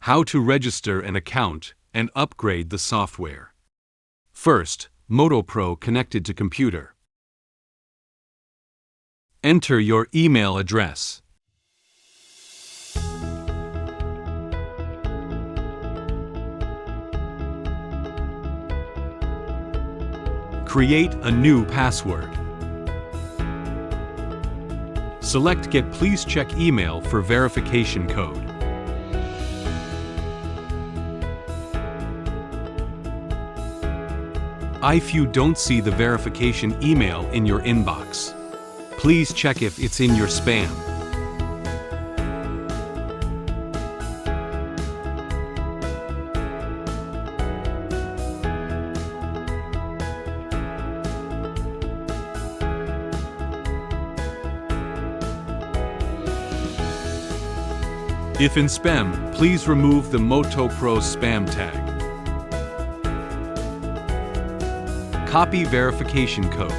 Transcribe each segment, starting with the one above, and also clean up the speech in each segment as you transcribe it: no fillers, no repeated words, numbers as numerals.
How to register an account and upgrade the software. First, MOTOPRO connected to computer. Enter your email address. Create a new password. Select Get. Please check email for verification code. If you don't see the verification email in your inbox, please check if it's in your spam. If in spam, please remove the MOTOPRO spam tag. Copy verification code.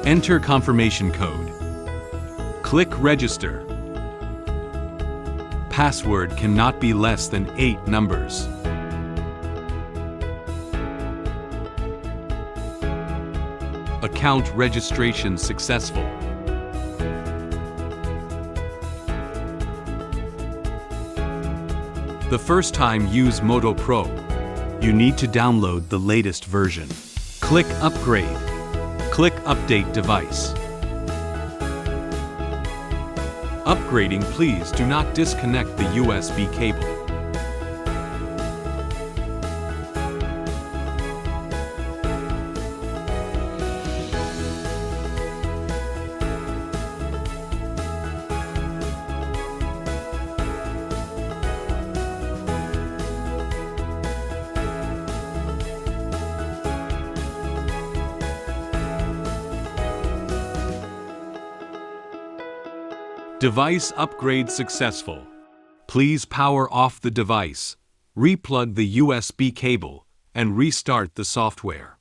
Enter confirmation code. Click Register. Password cannot be less than 8 numbers. Account registration successful. The first time use MOTOPRO, you need to download the latest version. Click Upgrade. Click Update Device. Upgrading, please do not disconnect the USB cable. Device upgrade successful. Please power off the device, replug the USB cable, and restart the software.